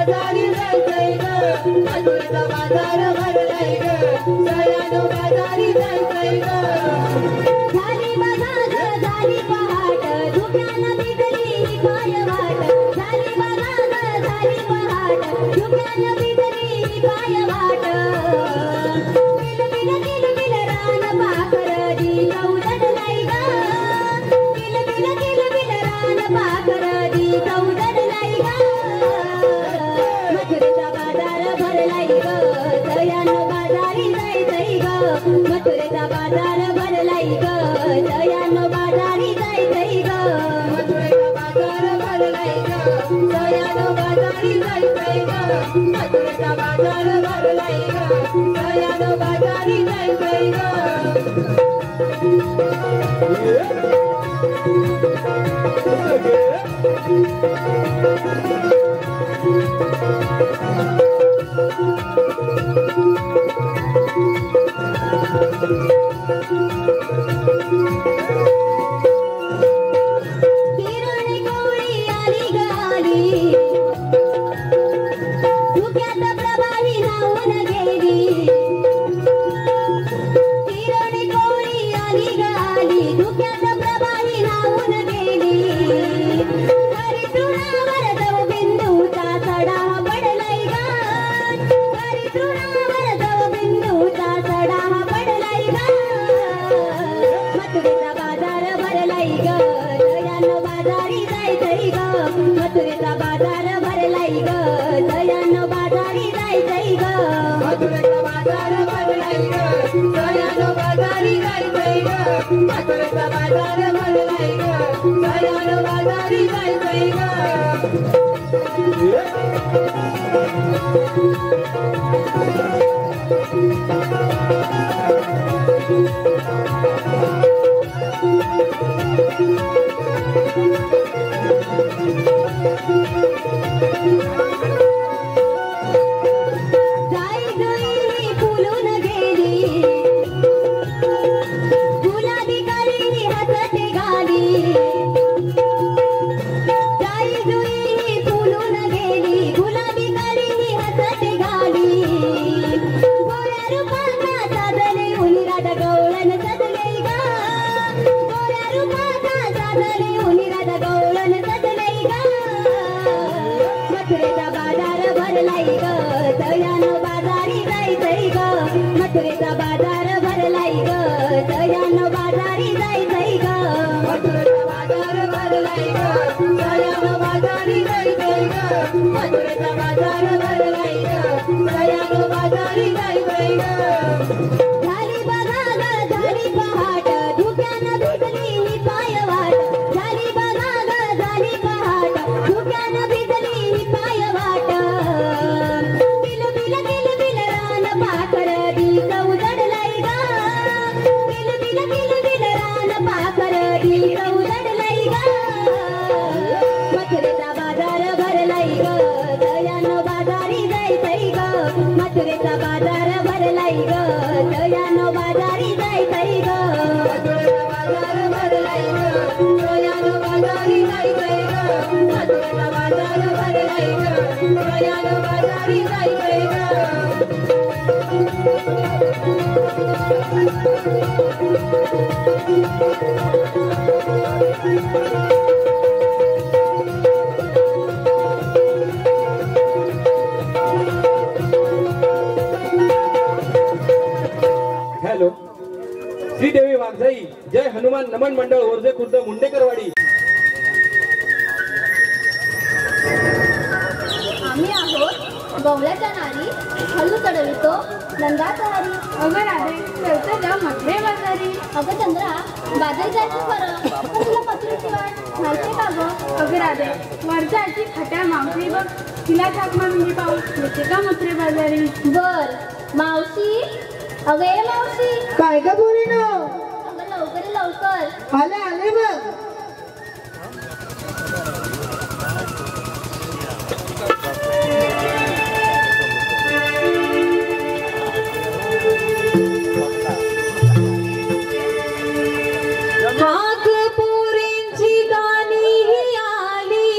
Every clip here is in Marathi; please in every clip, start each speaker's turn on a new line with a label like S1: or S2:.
S1: बाजारी जायचंय ग मथुरेचा बाजार भरलाय ग दयानो बाजारी जायचंय ग
S2: झाली बघा ग झाली पहाट धुक्यानं बिगली ही पाय वाट झाली बघा ग झाली पहाट धुक्यानं बिगली ही पाय वाट किलबिल रान पाखर दी चौदड लाई ग किलबिल रान पाखर दी चौदड लाई ग मथुरेचा बाजार भरलाय ग दयानो बाजारी जायचंय ग मथुरेचा बाजार भरलाय ग दयानो बाजारी जायचंय ग
S1: मथुरेचा बाजार भरलाय ग दयानो बाजारी जायचंय ग मथुरेचा बाजार भरलाय ग दयानो बाजारी जायचंय ग
S2: किरणी कोळी आली ग आली धुक्यात प्रभावी नाहून गेली किरणी कोळी आली ग आली धुक्यात प्रभावी नाहून गेली हरितुणावर दव बिंदूचा सडा पडलाय ग हरितुणावर दव बिंदूचा सडा पडलाय ग मथुरेचा बाजार भरलाय ग दयानो बाजारी जायचंय ग मथुरेचा बाजार भरलाय ग दयानो बाजारी जायचंय ग
S1: मथुरेचा बाजार भरलाय ग दयानो बाजारी जायचंय ग मथुरेचा बाजार भरलाय ग दयानो बाजारी जायचंय ग
S2: जाई जुई फुलून गेली गुलाबी कळी हसत गाली जाई जुई फुलून गेली गुलाबी कळी हसत गाली गोऱ्या रूपाचा साजले उनिरात गवळण सजले ग गोऱ्या रूपाचा साजले उनिरात गवळण सजले ग मथुरेचा बाजार भरलाय ग दयानो बाजारी जायचंय ग मथुरेचा बाजार भरलाय ग दयानो बाजारी जायचंय ग
S1: मथुरेचा बाजार भरलाय ग दयानो बाजारी जायचंय ग मथुरेचा बाजार भरलाय ग दयानो बाजारी जायचंय ग
S2: झाली बघा ग झाली पहाट धुक्यानं भिजली ही पाय वाट झाली बघा ग झाली पहाट धुक्यानं भिजली ही पाय वाट किलबिल रान पाखर दी चौदडलाय ग किलबिल रान पाखर दी चौदडलाय ग मथुरेचा बाजार भरलाय ग दयानो बाजारी जायचंय ग मथुरेचा बाजार भरलाय ग दयानो बाजारी जायचंय ग
S1: मथुरेचा बाजार भरलाय ग दयानो बाजारी जायचंय ग मथुरेचा बाजार भरलाय ग दयानो बाजारी जायचंय ग
S3: हॅलो श्रीदेवी वाघजाई जय हनुमान नमन मंडळ ओरजे खुर्द मुंडेकरवाडी
S2: आम्ही आहोत गवळ्याच्या नारी हल्लू चढवितो नंदाचा हरी
S4: अगं राधे चलते जाऊ मथुरे बाजारी
S2: अगं चंद्रा बाजार जायचं खरं पण तुला पत्रिकेची वाट माहिती का गं
S4: अगं राधे वरच्या आजी खट्या मावशी बघ तिला थाक मारून पाऊस येते का मथुरे बाजारी
S2: बर मावशी अगं ये मावशी
S1: काय ग बोलीनो
S2: अगं लवकर ये, लवकर
S1: आले आले बघ
S2: नागपुरींची गाणी आली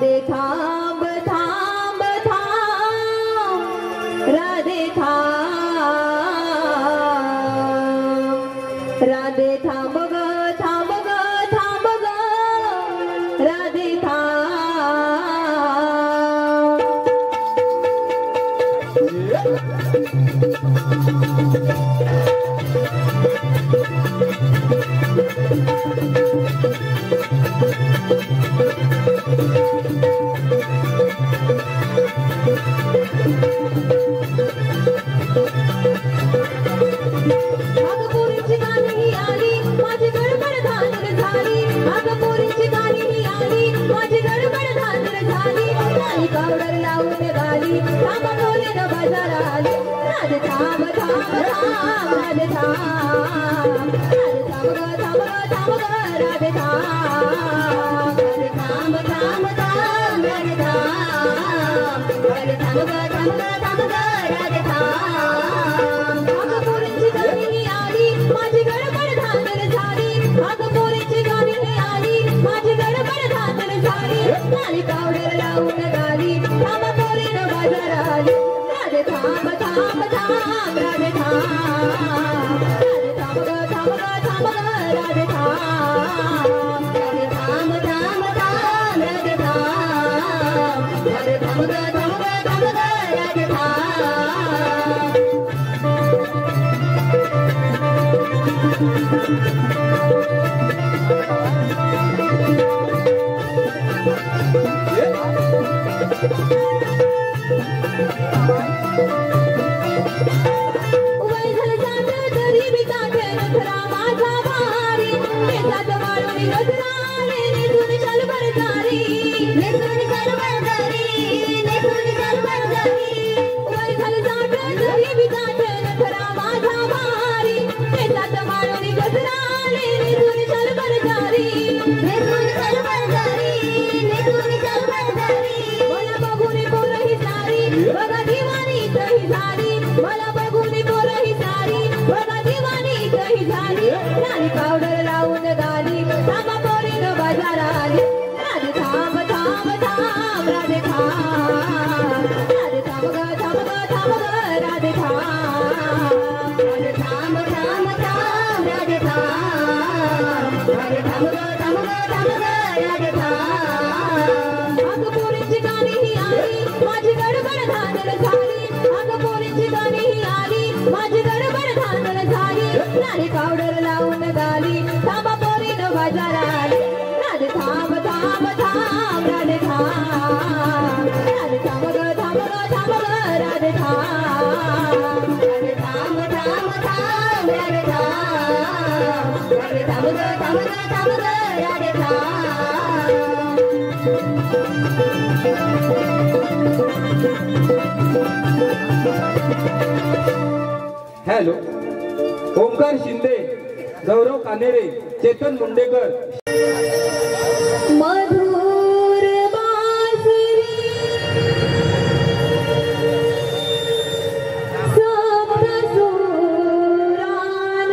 S2: राधे थांब थांब थांब राधे थांब राधे थांब ग थांब ग थांब ग राधे नागपुरीची गाणी ही आली माझी गडबड धांदर झाली नागपुरीची गाणी ही आली माझी गडबड धांदर झाली गाणी पावडर लावून गाली थांब बोले न बाजार आली राधे थांब थांब थांब राधे थांब राधे थांब ग थांब ग थांब ग राधे थांब राधे थांब थांब थांब राधे थांब राधे थांब ग थांब ग थांब ग राधे थांब नागपुरीची गाणी ही आली माझी गडबड धांदर झाली नागपुरीची गाणी ही आली माझी गडबड धांदर झाली गाली पावडर लावून गाली थांब बोले न बाजार आली राधे थांब थांब थांब राधे थांब राधे थांब ग थांब ग थांब ग राधे थांब राधे थांब थांब थांब राधे थांब राधे थांब ग थांब ग थांब ग राधे थांब वय झालं जातं तरी बी काठे नखरा माझा भारी केसात वाळून गजराले नेसून शालभर जारी नेसून शालभर जारी नेसून शालभर जारी वय झालं जातं तरी बी काठे नखरा माझा भारी केसात वाळून गजराले नेसून शालभर जारी नेसून शालभर जारी नेसून शालभर जारी मला बघून पोरं ही सारी बघा दिवाणी तही झाली मला बघून पोरं ही सारी बघा दिवाणी तही झाली राणी पावडर लावून गाली थांबा पोरीनं बाजार आली राधे थांब थांब थांब राधे थांब राधे थांब ग थांब ग थांब ग राधे थांब राधे थांब थांब थांब राधे थांब राधे थांब ग थांब ग थांब ग राधे थांब नागपुरीची गाणी ही आली माझी गडबड धांदर झाली नागपुरीची गाणी ही आली माझी गडबड धांदर झाली राणी पावडर लावून गाली थांबा पोरीनं बाजार आली राधे थांब थांब थांब राधे थांब राधे थांब ग थांब ग थांब ग राधे थांब राधे थांब थांब थांब राधे थांब राधे थांब ग थांब ग थांब ग राधे थांब
S3: हॅलो ओमकार शिंदे गौरव कानेरे चेतन मुंडेकर
S2: मधुर बासरी सप्त सुरांवरी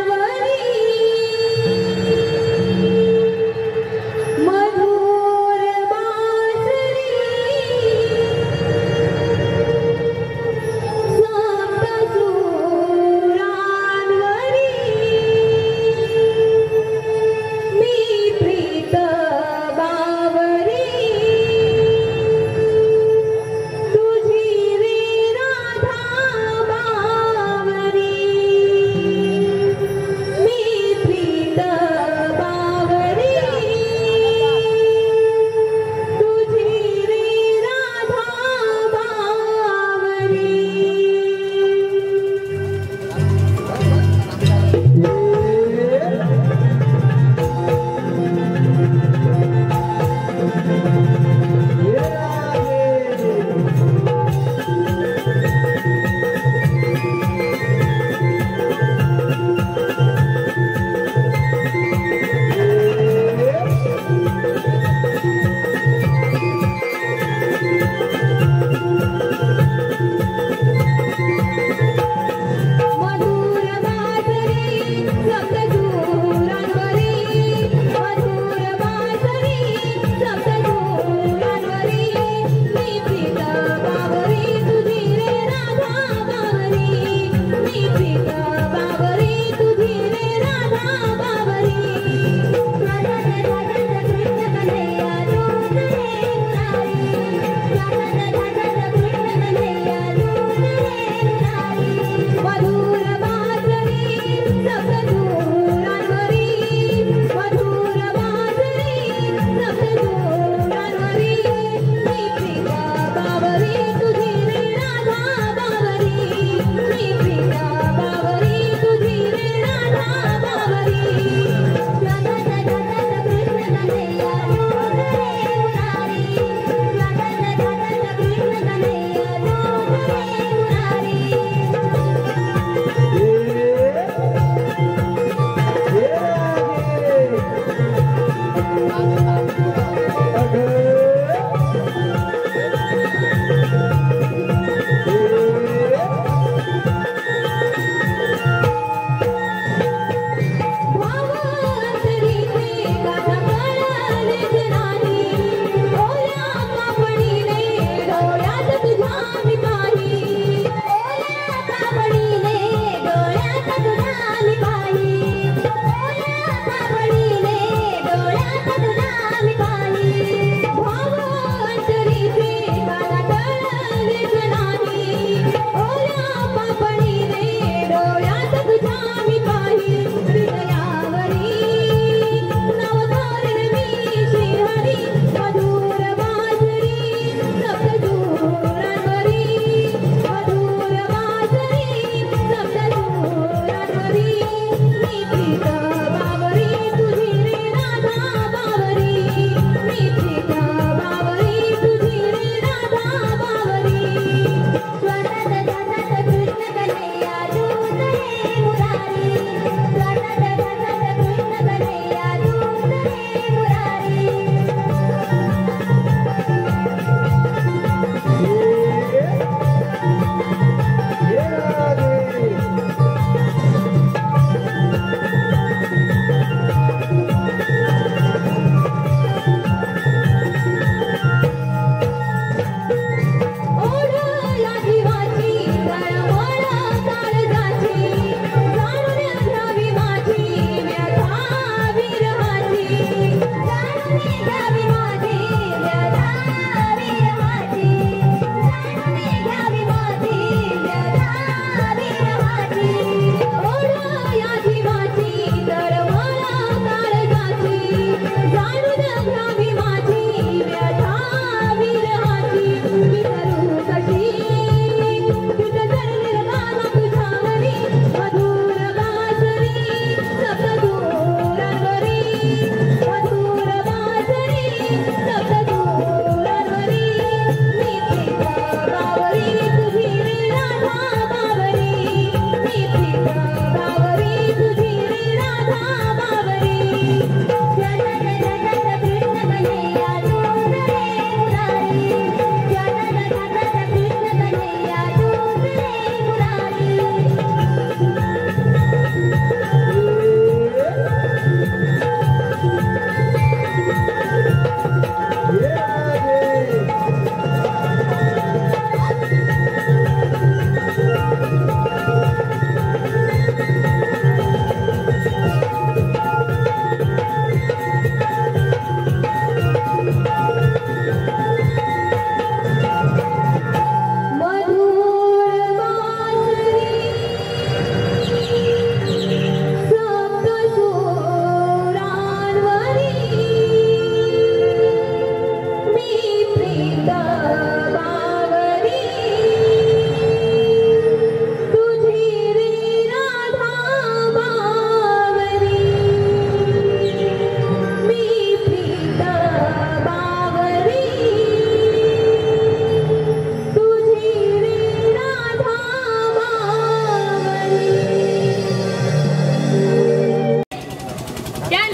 S2: मधुर बासरी सप्त सुरांवरी मी प्रीत बावरी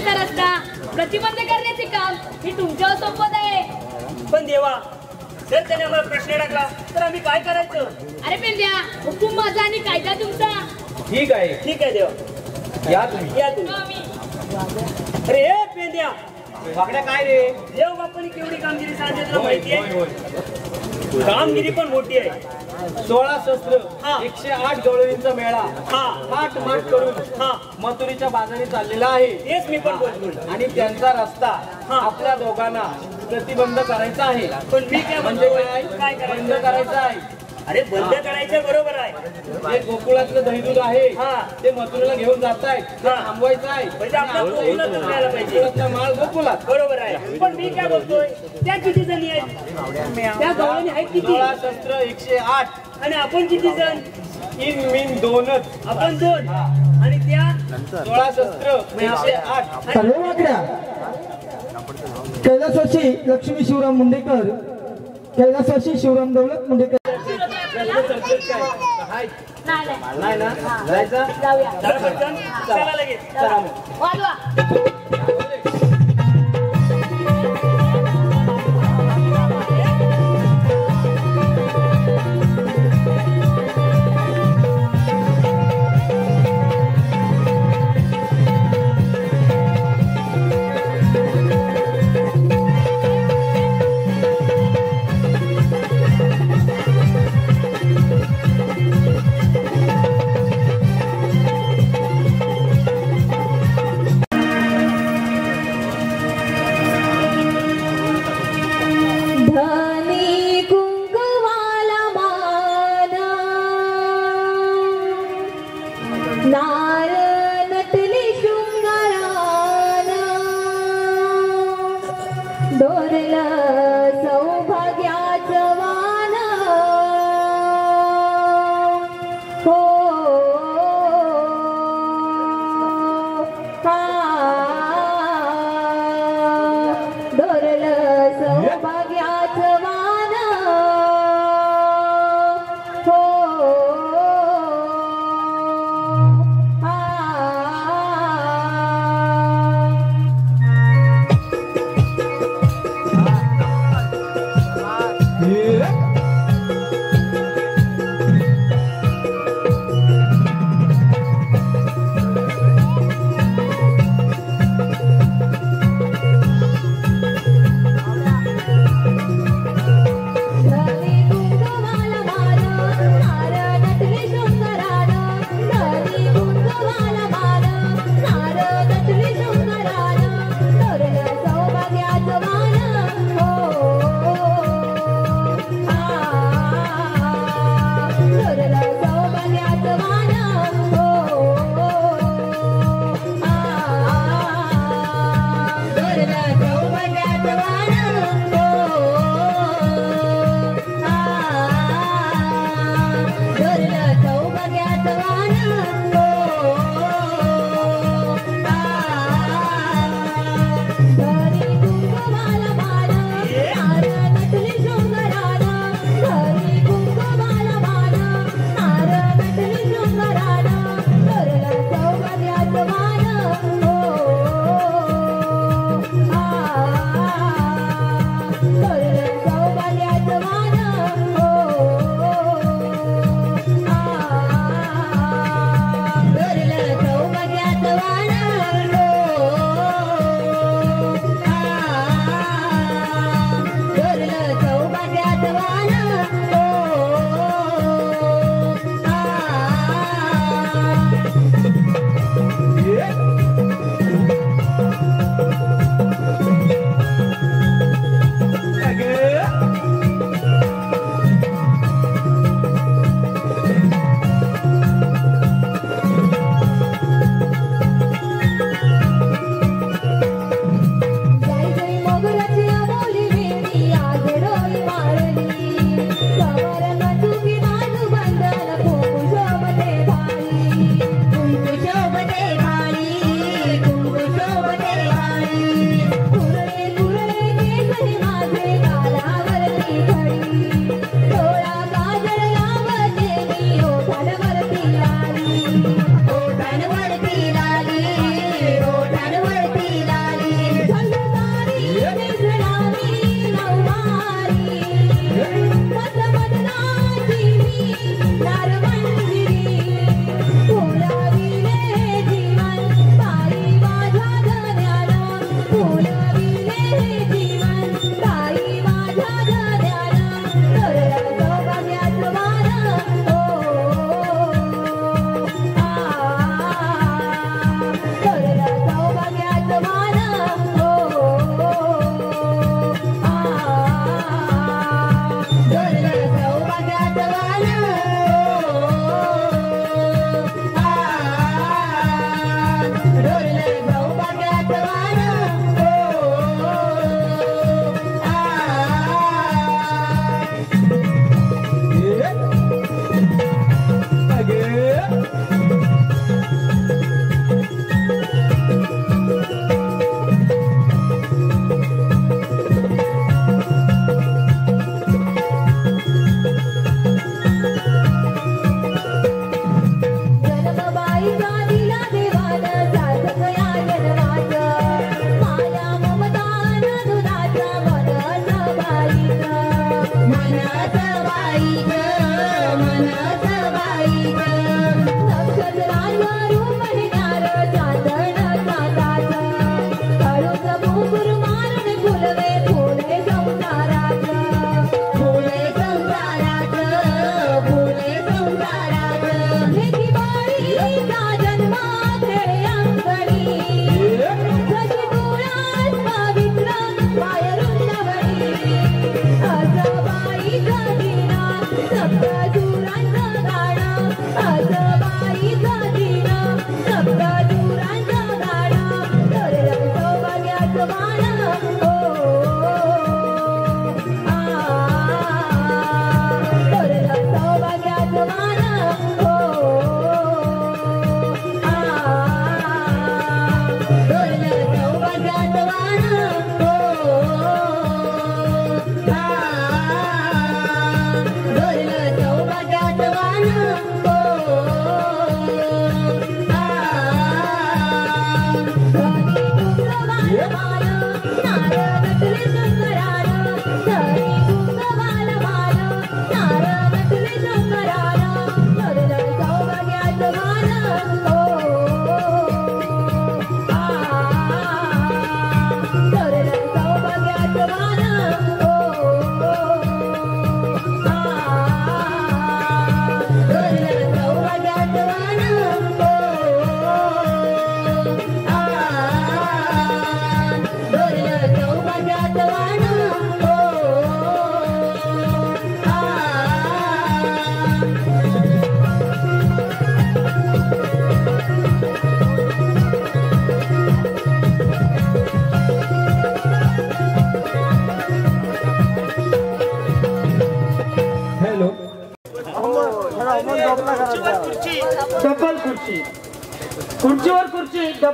S5: जाण्याचा रस्ता प्रतिबंध करण्याचे काम हे तुमच्यावर सोपवत आहे.
S6: पण देवा, जर त्याने आम्हाला प्रश्न टाकला तर आम्ही काय करायचं?
S5: अरे पेंद्या, हुकूम माझा आणि कायदा तुमचा.
S3: ठीक आहे,
S6: ठीक आहे देवा,
S3: या तुम्ही.
S6: या तुम्ही. अरे ए पेंद्या,
S3: वाकड्या काय रे?
S6: देव बापाने केवढी कामगिरी सांगितलं माहिती
S3: होय,
S6: आहे?
S3: होय.
S6: कामगिरी पण मोठी आहे.
S3: 16 शस्त्र,
S6: हा.
S3: 108 गवळणींचा मेळा
S6: हा,
S3: माट माट करून
S6: हा,
S3: मथुरीच्या बाजारी चाललेला आहे.
S6: तेच मी पण बोलतो.
S3: आणि त्यांचा रस्ता
S6: हा.
S3: आपल्या दोघांना प्रतिबंध करायचा आहे.
S6: पण मी काय
S3: म्हणजे
S6: म्हणतोय?
S3: काय?
S6: काय
S3: बंद
S6: करायचं?
S3: करायचा आहे.
S6: अरे बंद करायचं बरोबर आहे.
S3: जे गोकुळातलं दहीदूध आहे
S6: हा.
S3: ते मथुरेला घेऊन जातायत, ते
S6: हा.
S3: थांबवायचं आहे.
S6: म्हणजे आपल्या गोकुळातच न्यायला पाहिजे.
S3: गोकुळातला माल गोकुळात.
S6: बरोबर आहे. पण मी काय बोलतोय, त्या किती जणी आहेत? त्या गवळणी आहेत किती?
S3: 16 शस्त्र 108.
S6: आणि आपण किती जण?
S3: इन मीन दोनच.
S6: आपण 2. आणि त्या
S3: 16 शस्त्र 108.
S7: सर्व वाकड्या कैलासवासी लक्ष्मी शिवराम मुंडेकर, कैलासवासी शिवराम दौलत मुंडेकर.
S3: हाय.
S5: नाही नाही.
S3: नाही ना जायचं.
S5: जाऊया.
S6: चला पटकन, चला लगेच.
S3: चला मग.
S5: वाजवा.
S2: धनी कुंकवाला माना नार नटली शृंगाराना डोरलं सौभाग्याचं वान हो हा डोरलं सौभाग्याचं वान हो हा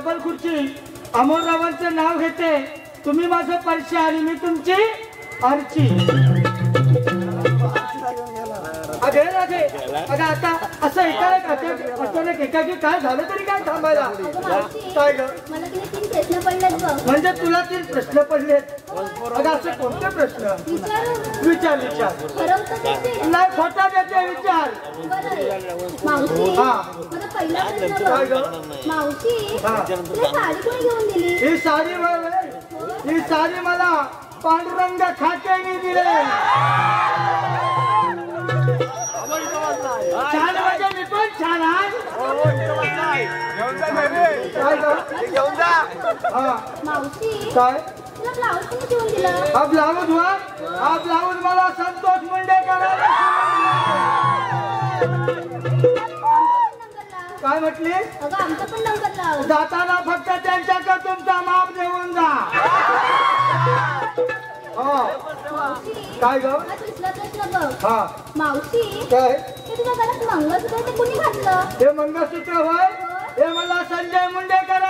S8: डबल खुर्ची अमोलरावांचं नाव घेते. तुम्ही माझं परशी आणि मी तुमची आरची. अगे राधे, अगं आता असं अचानक एकाकी काय झालं तरी काय थांबायला. काय ग
S2: मला तिने 3 प्रश्न पडलेत बघ.
S8: म्हणजे तुला 3 प्रश्न पडलेत. अगं असे कोणते प्रश्न विचार नाही खोटा देते विचार.
S2: मावशी
S8: हा
S2: माझा पहिला प्रश्न बघ. मावशी तुला साडी कोणी घेऊन दिली?
S8: ही साडी मला पांडुरंग खात्याने दिले. छान म्हणजे मी पण छान आहे.
S2: मावशी
S8: काय
S2: तुला ब्लाऊज कोणी घेऊन दिलं?
S8: हा ब्लाऊज मला संतोष मुंडेकर. काय म्हटली?
S2: अगं आमचा पण नंबर लाव.
S8: जाताना फक्त त्यांच्याकडे तुमचा माप देऊन जा. काय ग
S2: हा दुसरा प्रश्न बघ.
S8: हा
S2: मावशी
S8: काय
S2: हे तुझ्या गळ्यात मंगळसूत्र ते कोणी घातलं?
S8: हे मंगळसूत्र होय. हे मला संजय मुंडेकर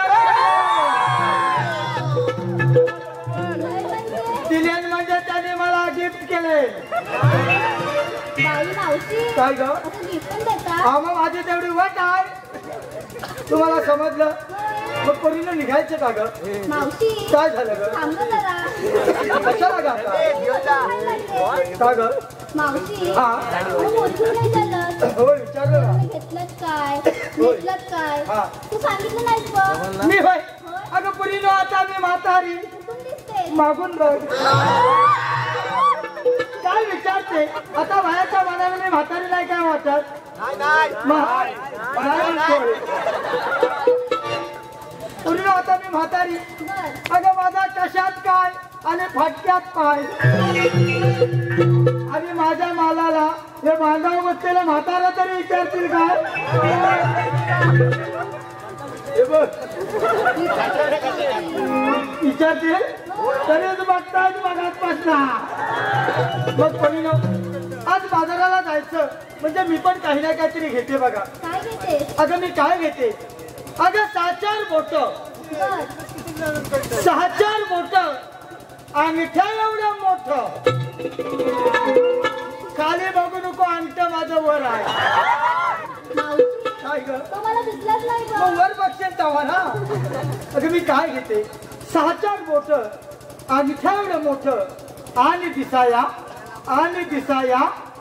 S8: दिले म्हणजे त्याने मला गिफ्ट केले.
S2: बाई मावशी
S8: काय ग
S2: असं गिफ्ट पण देता?
S8: हा मग माझी तेवढी वाट आहे. तुम्हाला समजलं मग परीनं निघायचं का ग?
S2: मावशी
S8: काय झालं ग?
S2: थांब गं जरा.
S8: कशाला ग आता? काय ग
S2: मावशी
S8: हा
S2: मग मोठी नाही चालत.
S8: हो विचारलं ना.
S2: घेतलंच काय घेतलंच काय
S8: हा.
S2: तू सांगितलं नाहीस बघ.
S8: मी होय अगं पुरीनो आता मी म्हातारी
S2: कुठून दिसते?
S8: मागून बघ. काय विचारते आता वयाच्या मनाने मी म्हातारी नाही काय वाटत. पुरीनो आता मी म्हातारी.
S2: बर
S8: अगं माझा कशात काय आणि फटक्यात पाय आणि माझ्या मालाला हे बांधाव बसलेलं म्हातारा तरी विचारतील काय? हे बघ विचारतील तरीच बघतात बघत बसणार. मग परीनो आज बाजाराला जायचं म्हणजे मी पण काही ना काहीतरी घेते बघा.
S2: काय घेते?
S8: अगं मी काय घेते? अगं 6-4 बोट
S2: बर
S8: 6-4 बोट अंगठ्या एवढं मोठं. खाली बघू नको अंगठ माझं वर आहे.
S2: मावशी
S8: काय ग
S2: तो मला दिसलाच नाही बघ.
S8: मग वर बघशील तेव्हा ना. अगं मी काय घेते? 6-4 बोट अंगठ्या एवढं मोठं आणि दिसाया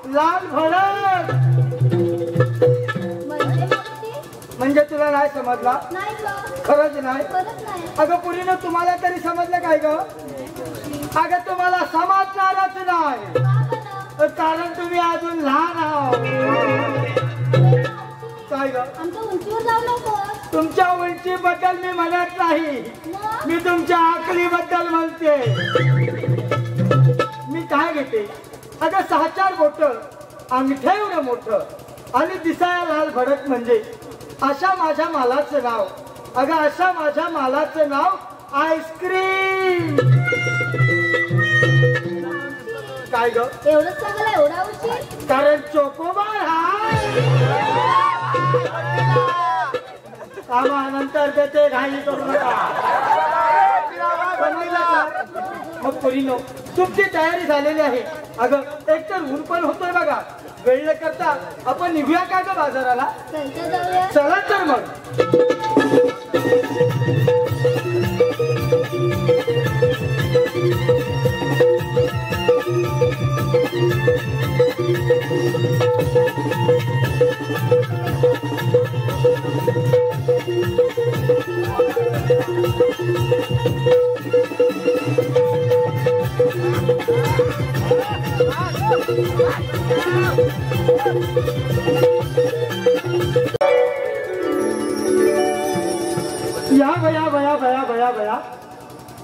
S8: लाल भडक.
S2: म्हणजे मावशी
S8: म्हणजे तुला नाही समजला?
S2: नाही बघ.
S8: खरंच नाही.
S2: खरंच नाही.
S8: अगं पुरीनं तुम्हाला तरी समजलं काय ग? अगं तुम्हाला समजणारच नाही
S2: का बरं?
S8: कारण तुम्ही अजून लहान आहात. काय ग
S2: आमच्या उंचीवर जाऊ नको.
S8: तुमच्या उंचीबद्दल मी म्हणत नाही.
S2: मग
S8: मी तुमच्या आकलीबद्दल म्हणते. मी काय घेते? अगं 6-4 बोट अंगठ्या एवढं मोठं आणि दिसाया लाल भडक म्हणजे अशा माझ्या मालाचं नाव. अगं अशा माझ्या मालाचं नाव आईस्क्रीम. काय ग
S2: एवढंच चांगलं एवढा उशीर?
S8: कारण चोकोबार कामानंतर देते घाई करू नका. समजलं का? मग पुरीनो तुमची तयारी झालेली आहे. अगं एकतर ऊन पण होतोय बघा. वेळ न करता आपण निघूया का ग बाजाराला?
S2: चलता जाऊया.
S8: चला तर मग. या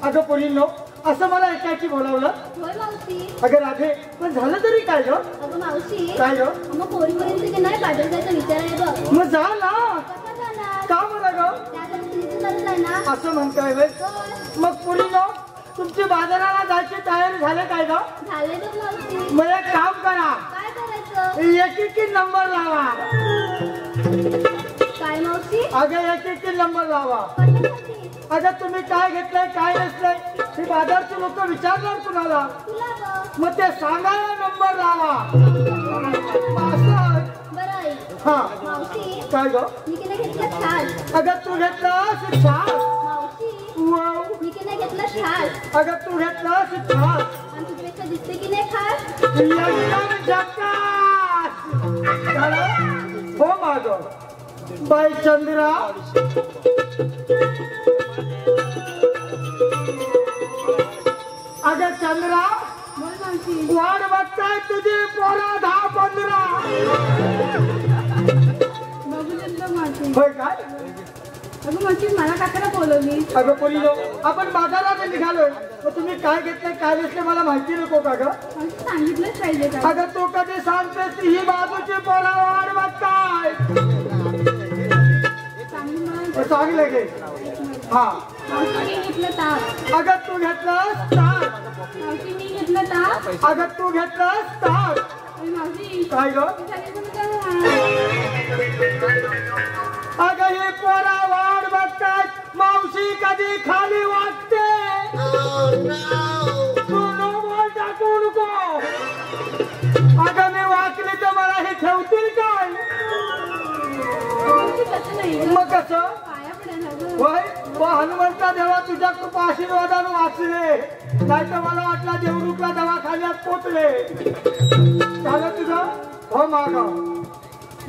S8: अगं पोरींनो असं मला एकाची बोलावलं.
S2: होय मावशी.
S8: अगं राधे पण झालं तरी काय ग?
S2: अगं मावशी
S8: काय ग?
S2: मग पोरीपर्यंत की नाही पाठवून जायचा विचार आहे बघ.
S8: मग जा ना.
S2: कसा जाणार?
S8: का मला ग
S2: त्यासाठी तुझी गरज आहे ना.
S8: असं म्हणताय व्हय?
S2: होय.
S8: मग पोरींनो तुमची बाजाराला जायची तयारी झाले काय ग?
S2: झाले बघ मावशी.
S8: मग एक काम करा
S2: काय करायचं?
S8: एक नंबर लावा.
S2: काय काय मावशी
S8: अगं एक एक नंबर लावा.
S2: कशासाठी?
S8: अगं तुम्ही काय घेतलंय काय नसलंय हे बाजारचे लोक विचारणार कुणाला,
S2: तुला ग.
S8: मग ते सांगायला नंबर लावा.
S2: बरं आई.
S8: हा
S2: मावशी
S8: काय ग.
S2: मी की नाही घेतलं शाल.
S8: अगं तू घेतलास छास.
S2: मावशी
S8: वाव.
S2: मी की नाही घेतलं शाल.
S8: अगं तू घेतलास छास.
S2: आणि तुझ्यापेक्षा दिसते की नाही खास.
S8: एकदम झकास. झालं? हो माग बाई चंद्रा. अगं चंद्रा
S4: बोल मावशी.
S8: वाट बघताय तुझी पोरा 10-15.
S4: बघू शकतो मावशी.
S8: होय काय.
S4: अगं मावशी मला काकाला बोलवली.
S8: अगं पोरी आपण बाजारात निघालोय तर तुम्ही काय घेतलंय काय नसले मला माहिती नको का ग.
S4: मावशी सांगितलंच पाहिजे का.
S8: अगं तू कधी सांगतेस ही बाजूची पोरा वाट बघताय.
S4: सांगू मला.
S8: चांगलं घे. हा
S4: मावशी मी घेतलं ताक.
S8: अगं तू घेतलंस ताक.
S4: मावशी मी घेतलं ताक.
S8: अगं तू घेतलंस ताक.
S4: अरे मावशी
S8: काय ग. अगं ही पोरा वाट बघतायत मावशी कधी खाली वाटते. तू नो बोल टाकू नको. अगं मी वाचली तर मला हे ठेवतील काय.
S4: मावशी तसं नाही गं.
S8: मग कसं
S4: पाया पडेल अगं.
S8: होय व हनुमंता देवा तुझ्या खूप आशीर्वादाने वाचले नाही तर मला वाटला देवरूपला दवाखान्यात पोचले. झालं तुझं. हो माग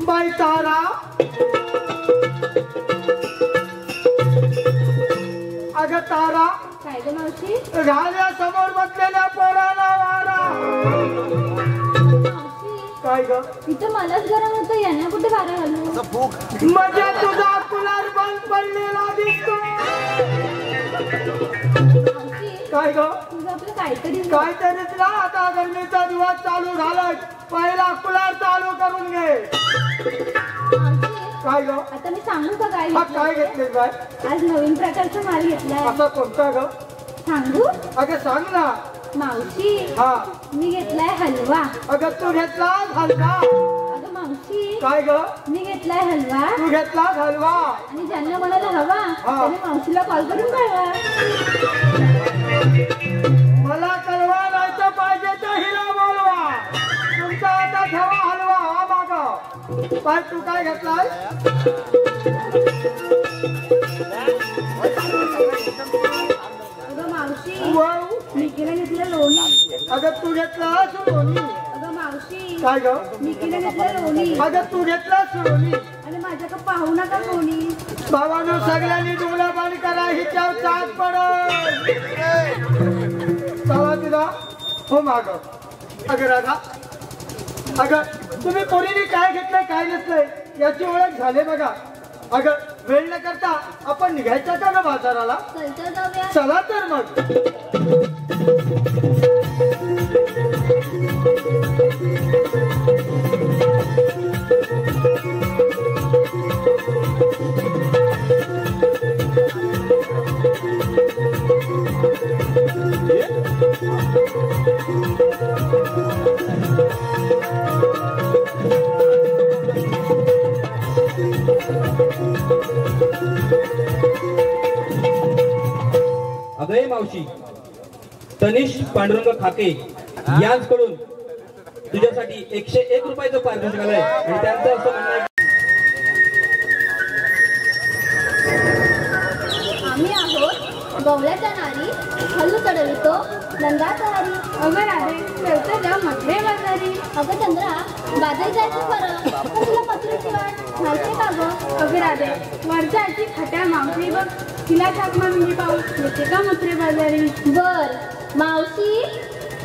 S8: बाई तारा. अगं तारा
S2: काय ग मावशी.
S8: घाल्या समोर बसलेल्या पोराला वारा.
S2: मावशी
S8: काय ग.
S2: इथं मलाच गरम होतं यांना कुठे वारा घालू.
S8: म्हणजे तुझा कुलर बंद पडलेला दिसतो.
S2: मावशी
S8: काय ग.
S2: तुझं आपलं काहीतरी
S8: काहीतरीच ना. आता गरमीचा दिवस चालू झालाय पहिला कुलर चालू करून घे.
S2: मावशी
S8: काय ग.
S2: आता मी सांगू का काय
S8: हा काय
S2: घेतलंय?
S8: घेतले काय.
S2: आज नवीन प्रकारचा माल घेतलाय.
S8: असा कोणता ग.
S2: सांगू.
S8: अगं सांग ना.
S2: मावशी
S8: हा
S2: मी घेतलाय हलवा.
S8: अगं तू घेतलास हलवा.
S2: अगं मावशी
S8: काय ग.
S2: मी घेतलाय हलवा.
S8: तू घेतलास हलवा.
S2: आणि ज्यांना कोणाला हवा त्याने मावशीला कॉल करून कळवा.
S8: मला कळवा नाही तर पाहिजे तर हिला बोलवा. तुमचा आता ठेवा हलवा. हा माग पाय तू काय घेतलाय.
S2: अगं मावशी
S8: वाव.
S2: निकीला घेतलं लोणी.
S8: अगं तू घेतलास लोणी.
S2: अगं मावशी
S8: काय ग.
S2: निकीला घेतलं लोणी.
S8: अगं तू घेतलास लोणी.
S2: आणि माझ्याकडे पाहू नका लोणी.
S8: बाबांनो सगळ्यांनी डोळा बंद करा. हिच्या चाक पडल. चला तिला. हो माग. अगं राधा अगं तुम्ही पोरीने काय घेतलंय काय नसलंय याची ओळख झाले बघा. अगं वेळ न करता आपण निघायचं का ना बाजाराला.
S2: चलतं जाऊया.
S8: चला तर मग.
S3: अगं मावशी तनिष पांडुरंग खाके यांकडून तुझ्यासाठी 101 रुपयाचं पारितोषिक आलंय आणि त्यांचं असं म्हणणं आहे
S2: आम्ही आहोत गवळ्याच्या नारी हल्लू चढवितो नंदाचा हरी.
S4: अगं राधे ठेवतं जा मधले बाजारी.
S2: अगं चंद्रा बाजारी जायचं खरं पण तुला पत्रीची वाट माहिती का गं.
S4: अगं राधे वरच्या आजी खट्या मावशी बघ तिला थाक मारून मी पाऊस येते का मथुरे बाजारी.
S2: बर मावशी.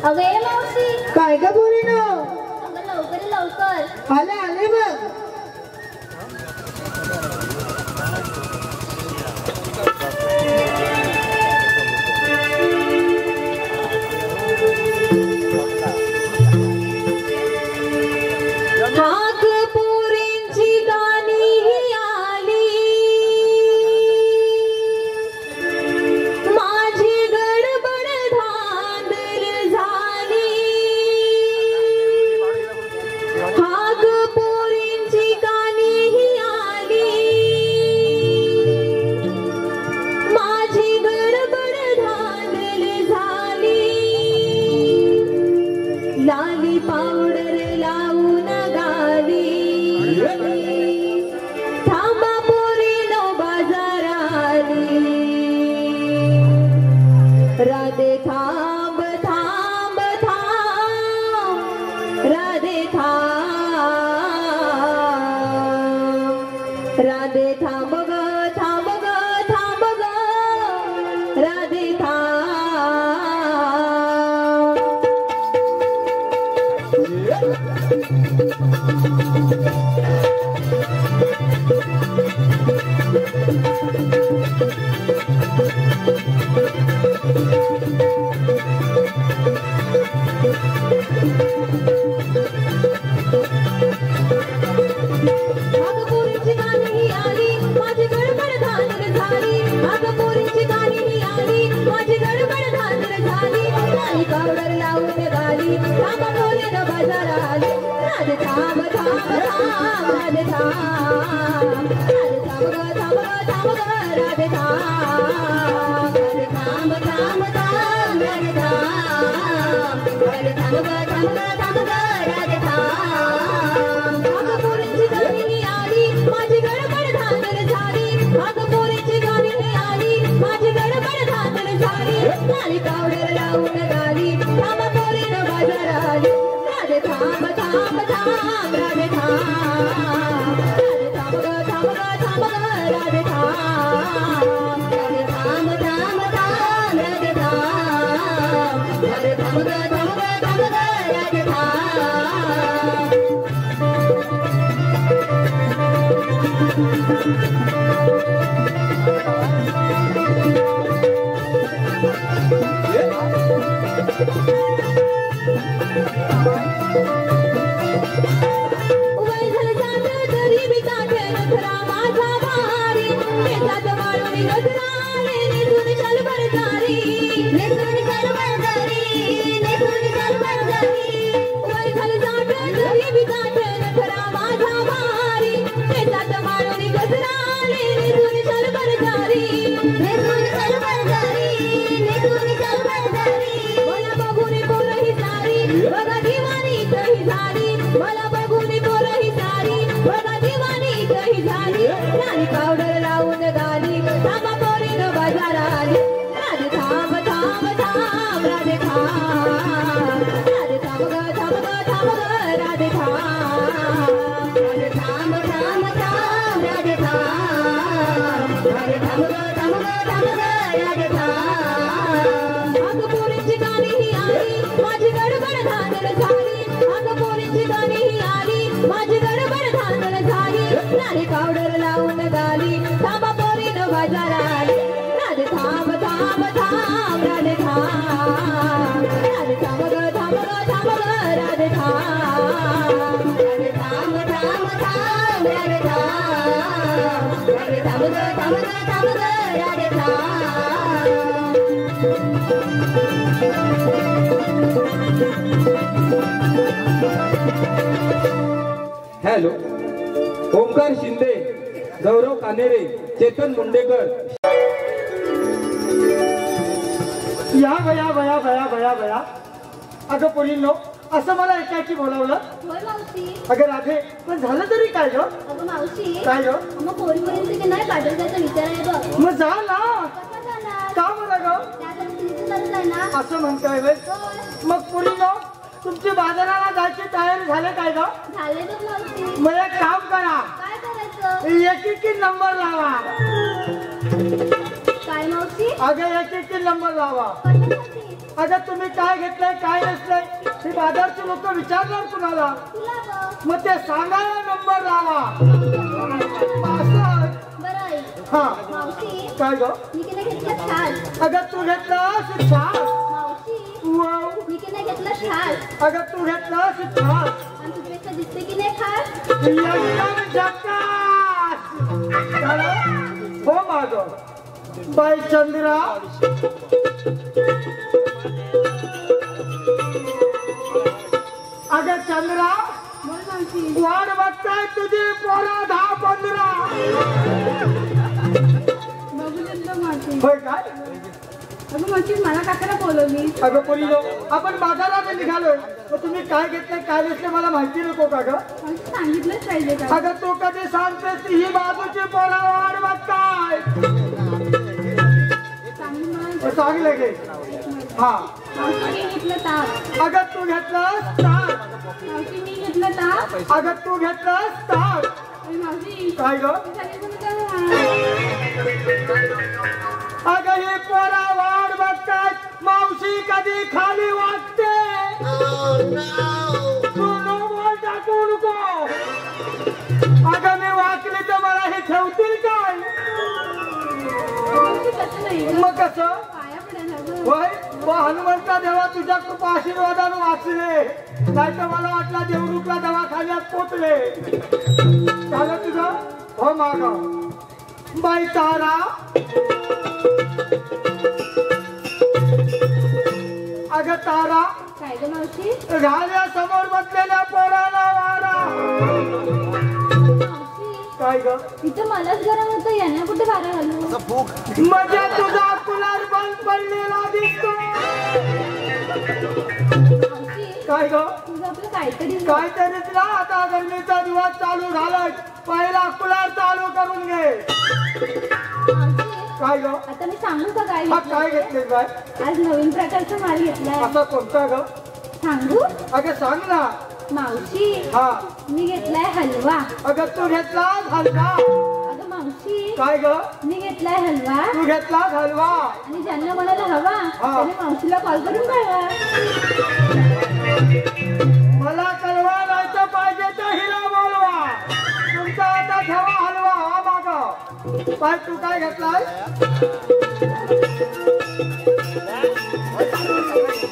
S2: अगं ये मावशी.
S7: काय का पोरीनो.
S2: अगं लवकर ये, लवकर.
S7: आले आले बघ.
S2: नागपुरींची गाणी आली माझी गडबड धांदल झाली. नागपुरींची राधे थांब थांब थांब राधे थांब राधे थांब ग थांब ग थांब ग राधे नागपुरीची गाणी ही आली माझी गडबड धांदल झाली नागपुरीची गाणी ही आली माझी गडबड धांदल झाली नाही पावडर लावून गाली थांब बोले न बाजार आली राधे थांब थांब थांब राधे थांब राधे थांब ग थांब ग थांब ग राधे थांब राधे थांब थांब थांब राधे थांब राधे थांब ग थांब ग थांब ग राधे थांब नागपुरीची गाणी ही आली माझी गडबड धांदल झाली नागपुरीची गाणी ही आली माझी गडबड धांदल झाली नाही पावडर लावून गाली थांब बोले न बाजार आली राधे थांब थांब थांब राधे थांब राधे थांब ग थांब ग थांब ग राधे थांब राधे थांब थांब थांब राधे थांब राधे थांब ग थांब ग थांब ग राधे थांब वैधल जात तरी बी काठे नखरा माझा भारी केसात वाळून गजराले नेसून शलभर जारी नेसून शलभर जारी नेसून शलभर जारी वैधल जात तरी बी काठे नखरा माझा भारी केसात वाळून गजराले नेसून शलभर जारी नेसून शलभर जारी नेसून शलभर जारी मला बघून पोरही सारी बघा दिवाणी कही झाली मला बघून पोरही सारी बघा दिवाणी कही झाली नाही पावडर लावून गाली थांबा पोरीन बाजार आली राधे थांब थांब थांब राधे थांब राधे थांब ग थांब ग थांब ग राधे थांब राधे थांब थांब थांब राधे थांब राधे थांब ग थांब ग थांब ग राधे थांब नागपुरीची गाणी ही आली माझी गडबड धांदल झाली नागपुरीची गाणी ही आली माझी गडबड धांदल झाली नाही पावडर लावून गाली थांबा पोरीन बाजार आली राधे थांब थांब थांब राधे थांब राधे थांब ग थांब ग थांब ग राधे थांब राधे थांब थांब थांब राधे थांब राधे थांब ग थांब ग थांब ग राधे
S3: हॅलो, ओमकार शिंदे, गौरव कानेरे, चेतन मुंडेकर.
S8: या बया बया बया बया बया अगं पोरींनो असं मला एकाएकी बोलावलं
S2: होय मावशी
S8: अगं राधे पण झालं तरी काय ग
S2: अगं मावशी
S8: काय ग
S2: मग पोरीपर्यंत की नाही पाठवलं त्याचा विचार आहे बघ
S8: मग जा ना
S2: कसा जाणार
S8: का बरं ग
S2: त्यासाठी तुमची गरज आहे ना
S8: असं म्हणताय व्हय? मग पोरींनो तुमची बाजाराला जायची तयारी झाले काय ग
S2: झाले बघ मावशी
S8: मग एक काम करा
S2: काय करायचं
S8: एक नंबर लावा
S2: काय मावशी
S8: अगं एक नंबर लावा
S2: कशासाठी
S8: अगं तुम्ही काय घेतलंय काय नसलंय हे बाजारचे लोक विचारणार कुणाला
S2: तुला बघ
S8: मग ते सांगायला नंबर लावा असं
S2: बरं आहे
S8: हा
S2: मावशी
S8: काय ग
S2: मी की नाही घेतलं छान
S8: अगं तू घेतलास छान
S2: मावशी
S8: वाव.
S2: मी की नाही घेतलं छान
S8: अगं तू घेतलास छान
S2: आणि तुझ्यापेक्षा दिसते की नाही खास
S8: एकदम झकास. झालं? हो माग बाई चंद्रा अगं चंद्रा
S4: बोल मावशी.
S8: वाट बघताय तुझी पोरा 10-15
S4: बघू देत मावशी.
S8: होय काय
S4: अगं मावशी मला काकाला बोलवली.
S8: अगं पोरीनो आपण बाजारात निघालोय तर तुम्ही काय घेतलं काय नसलं मला माहिती नको का ग
S4: मावशी सांगितलंच पाहिजे का?
S8: अगं तू कधी सांगतेस ही बाजूची पोरा वाट बघताय चांगले घे हा
S4: मावशी मी घेतलं ताक
S8: अगं तू घेतलंस ताक
S4: मावशी मी घेतलं ताक
S8: अगं तू घेतलंस ताक
S4: अरे मावशी
S8: काय ग अगं ही पोरा वाट बघतात मावशी कधी खाली वाटते तू नो बोल टाकू नको अगं मी वाचली तर मला हे ठेवतील काय
S4: तसं नाही
S8: मग कसं
S4: पाया पडायला
S8: होय व हनुमंता देवा तुझ्या कृपा आशीर्वादाने वाचले नाही तर मला वाटला देवरूपला दवाखान्यात पोचले झालं तुझं हो माग बाई तारा अगं तारा
S4: काय ग मावशी
S8: घाल्या समोर बसलेल्या पोराला वारा
S4: मावशी
S8: काय ग
S4: इथं मलाच गरम होतं यांना कुठे वारा घालू
S8: म्हणजे तुझा कुलर बंद पडलेला दिसतो
S4: मावशी
S8: काय ग
S4: तुझं आपलं काहीतरी
S8: काहीतरीच ना आता गरमीचा दिवस चालू झालाय पहिला कुलर चालू करून घे
S4: मावशी
S8: काय ग
S4: आता मी सांगू का काय
S8: हा काय
S4: घेतलंय?
S8: घेतले काय
S4: आज नवीन प्रकारचा माल घेतलाय
S8: असा कोणता ग
S4: सांगू
S8: अगं सांग ना
S4: मावशी
S8: हा
S4: मी घेतलाय हलवा
S8: अगं तू घेतला हलवा
S4: अगं मावशी
S8: काय ग
S4: मी घेतलाय हलवा
S8: तू घेतला हलवा
S4: आणि ज्यांना कोणाला हवा त्याने मावशीला कॉल करून कळवा
S8: मला कळवा नाही तर पाहिजे तर हिला बोलवा तुमचा आता ठेवा हलवा हा माग पाय तू काय घेतलाय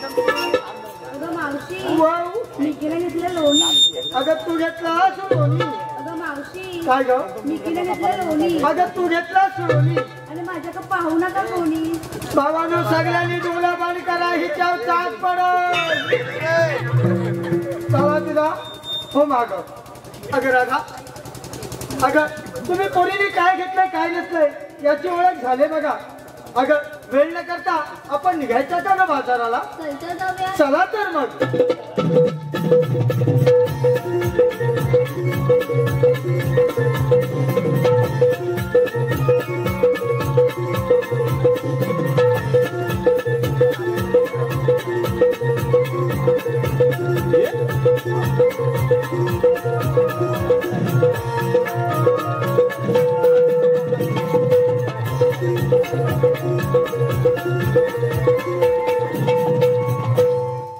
S4: अगं मावशी
S8: वाव.
S4: मिकीला घेतलं लोणी
S8: अगं तू घेतला सोनी
S4: अगं मावशी
S8: काय ग
S4: मिकीला घेतलं लोणी
S8: अगं तू घेतला सोनी
S4: आणि माझ्याकडे पाहू नका कोणी
S8: बाबांनो सगळ्यांनी डोळा बंद करा हिच्या चाच पडल चला तुला हो माग अगं राधा अगं तुम्ही कोणीने काय घेतलंय काय नसलंय याची ओळख झाली बघा अगं वेळ न करता आपण निघायचं का ना बाजाराला
S4: चलतं जाऊया
S8: चला तर मग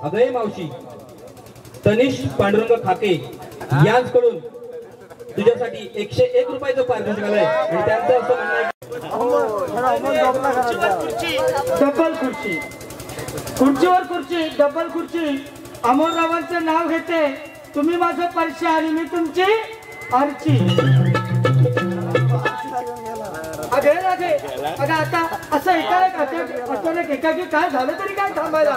S3: अगं मावशी तनिष पांडुरंग खाके यांकडून तुझ्यासाठी 101 रुपयाचं पारितोषिक आलंय आणि त्यांचं असं म्हणणं आहे
S8: डबल खुर्ची खुर्चीवर खुर्ची डबल खुर्ची अमोलरावांचं नाव घेते तुम्ही माझं परिचय आणि मी तुमची आरची अगं आता असं अचानक एकाकी काय झालं तरी काय थांबायला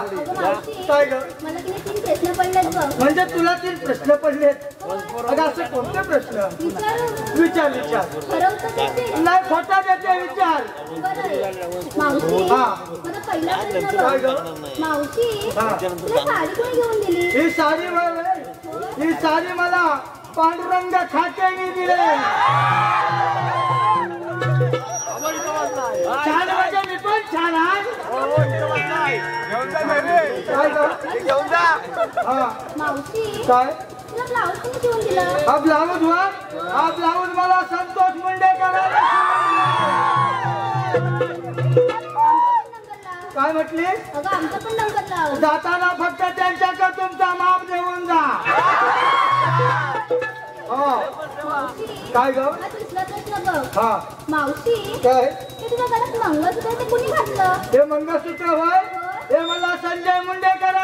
S8: काय ग
S2: मला की नाही 3 प्रश्न पडलेत बघ.
S8: म्हणजे तुला 3 प्रश्न पडलेत अगं असे कोणते प्रश्न
S2: विचारू
S8: विचार
S2: ठरवतं ते
S8: नाही खोटा देते विचार
S2: बरं मावशी
S8: हा.
S2: मला पहिला प्रश्न
S8: काय ग
S2: बघ. मावशी
S8: हा.
S2: तुला साडी कोणी घेऊन दिली
S8: ही साडी ही साडी मला पांडुरंग खात्याने दिले छान म्हणजे मी पण छान
S2: मावशी
S8: काय
S2: तुला ब्लाऊज कोणी घेऊन दिलं
S8: हा ब्लाऊज मला संतोष मुंडे काय म्हटली
S2: अगं आमचा पण नंबर लाव
S8: जाताना फक्त त्यांच्याकडे तुमचा माप देऊन जा हो
S2: मावशी
S8: काय ग
S2: हा दुसरा प्रश्न बघ
S8: हा
S2: मावशी
S8: काय
S2: ते तुझ्या गळ्यात मंगळसूत्र ते कुणी घातलं
S8: हे मंगळसूत्र होय हे मला संजय मुंडेकर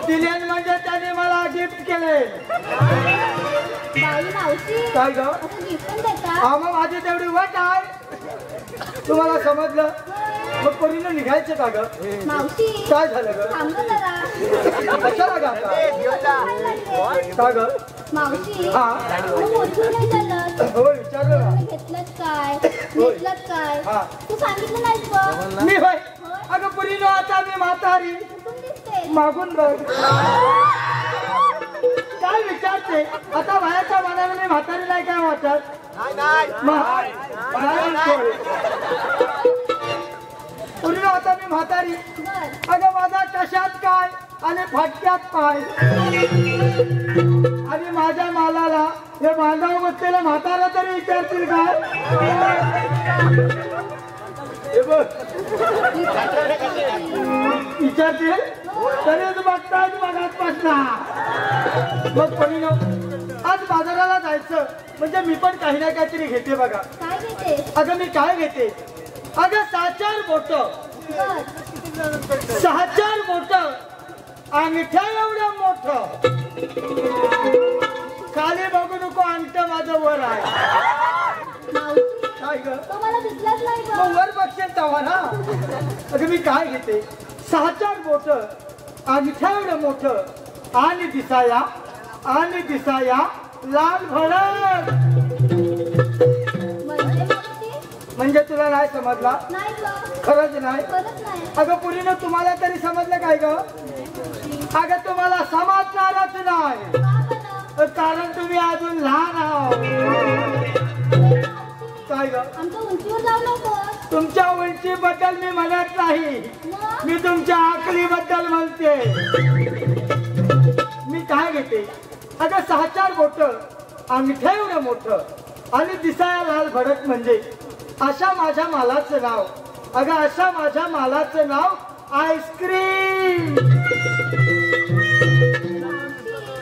S8: दिले म्हणजे त्याने मला गिफ्ट केले
S2: बाई मावशी
S8: काय ग
S2: असं गिफ्ट पण देता
S8: हा मग माझी तेवढी वट आहे तुम्हाला समजलं मग पोरीनं निघायचं का ग
S2: मावशी
S8: काय झालं ग
S2: थांब गं जरा
S8: कशाला गाता का ग
S2: मावशी
S8: हा.
S2: मग मोठी नाही चालत
S8: हो विचारलं ना
S2: घेतलंच काय घेतलंच काय
S8: हा.
S2: तू सांगितलं नाहीस बघ
S8: मी होय अगं पुरीनो आता मी म्हातारी
S2: कुठून दिसते
S8: मागून बघ काय विचारते आता बाहेरच्या मनाने मी म्हातारी नाही काय वाटत पूर्ण आता मी म्हातारी अगं माझा कशात काय आणि फाटक्यात पाय आणि माझ्या मालाला हे बांधाव बसलेलं म्हातारा तरी विचारतील काय हे बघ विचारतील तरीच बघताच बघात बसणार मग कोणी आज बाजाराला जायचं म्हणजे मी पण काही ना काहीतरी घेते बघा.
S2: काय घेते?
S8: अगं मी काय घेते अगं 6-4 बोट 6-4 बोट अंगठ्या एवढं मोठं खाली बघू नको अंगठ माझं वर आहे. काय ग
S2: तुम्हाला दिसलंच नाही का?
S8: मग वर बघशील तेव्हा ना. अगं मी काय घेते 6-4 बोट अंगठ्या एवढं मोठं आणि दिसाया लाल भडक. म्हणजे तुला नाही समजला?
S2: नाही गं.
S8: खरंच नाही.
S2: खरंच नाही.
S8: अगं पुरीनं तुम्हाला तरी समजलं काय ग? अगं तुम्हाला समजणारच नाही
S2: का बरं?
S8: कारण तुम्ही अजून लहान आहात. काय ग
S2: आमच्या उंचीवर जाऊ नको.
S8: तुमच्या उंचीबद्दल मी म्हणत नाही
S2: मग?
S8: मी तुमच्या आकलीबद्दल म्हणते. मी काय घेते अगं 6-4 बोट अंगठ्या एवढं मोठं आणि दिसाया लाल भडक म्हणजे अशा माझ्या मालाचं नाव अगं अशा माझ्या मालाचं नाव आईस्क्रीम.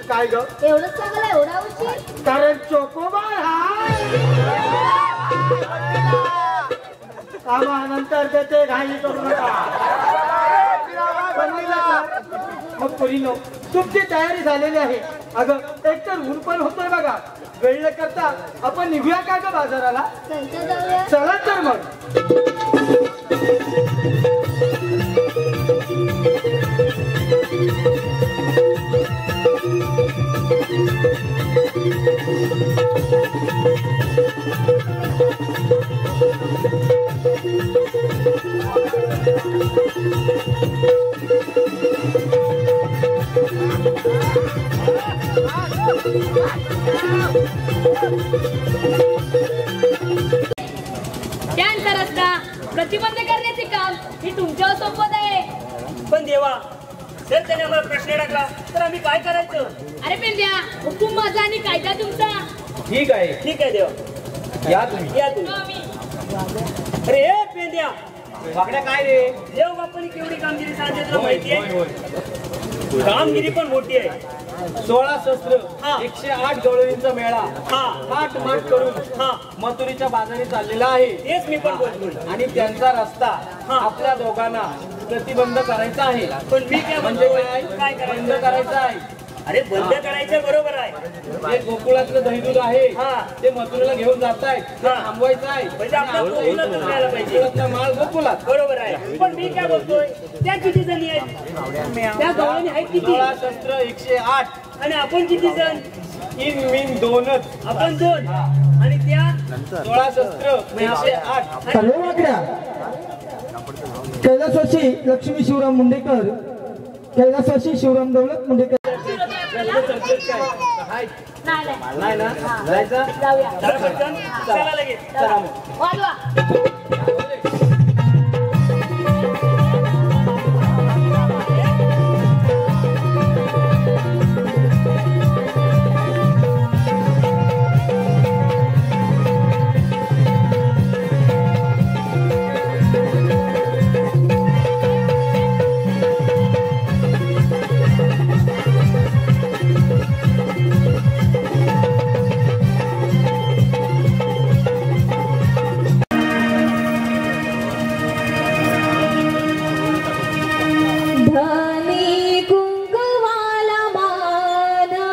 S8: काय ग
S2: एवढंच सांगायला एवढा उशीर?
S8: कारण चोकोबार कामानंतर त्याचे घाई करू नका. समजलं का? मग पुरीनो तुमची तयारी झालेली आहे. अगं एकतर ऊन पण होतोय बघा. वेळ करता आपण निघूया का ग बाजाराला?
S2: चलते जाऊया.
S8: चला तर मग.
S5: त्यांचा रस्ता प्रतिबंध करण्याचे काम हे तुमच्यावर सोपवत आहे.
S6: पण देवा जर त्याने आम्हाला प्रश्न टाकला तर आम्ही काय करायचं?
S5: अरे पेंद्या, हुकूम माझा आणि कायदा तुमचा.
S3: ठीक आहे
S6: ठीक आहे देवा
S3: या तुम्ही.
S6: या तुम्ही.
S5: आम्ही
S6: अरे ए पेंद्या
S3: वाकड्या काय रे?
S6: देव बापाने केवढी कामगिरी सांगितली तुला माहिती आहे? कामगिरी पण मोठी आहे.
S3: 16 शस्त्र
S6: हा.
S3: 108 गवळणींचा मेळा
S6: हा
S3: थाट माट करून
S6: हा
S3: मथुरीच्या बाजारी चाललेला आहे.
S6: तेच मी पण बोलतोय.
S3: आणि त्यांचा रस्ता
S6: हा.
S3: आपल्या दोघांना प्रतिबंध करायचा आहे.
S6: पण मी काय
S3: म्हणजे
S6: म्हणतो
S3: काय
S6: काय
S3: बंद
S6: करायचं?
S3: करायचा आहे.
S6: अरे बंद करायचं बरोबर आहे.
S3: जे गोकुळातलं दही दूध आहे
S6: हा.
S3: ते मथुरेला घेऊन जातायत ते
S6: हा.
S3: थांबवायचं आहे.
S6: म्हणजे आपला गोकुळातच राहायला पाहिजे.
S3: गोकुळातला माल गोकुळात.
S6: बरोबर आहे. पण मी काय बोलतोय त्या किती जणी आहेत? त्या गवळणी आहेत किती?
S3: 16 शस्त्र 108
S6: आणि आपण किती जण?
S3: In mean 2च.
S6: आपण 2 आणि त्या
S3: 16 शस्त्र 108.
S7: सर्व वाकड्या कैलासवासी लक्ष्मी शिवराम मुंडेकर कैलासवासी शिवराम दौलत मुंडेकर.
S3: काय?
S5: नाही नाही.
S3: नाही ना जायचं.
S5: जाऊया.
S6: चला पटकन. चला लगेच.
S3: चला मग.
S5: वाजवा.
S2: धनी कुंकवाला माना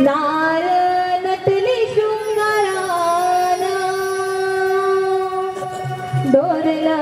S2: नार नटली शृंगाराना डोरला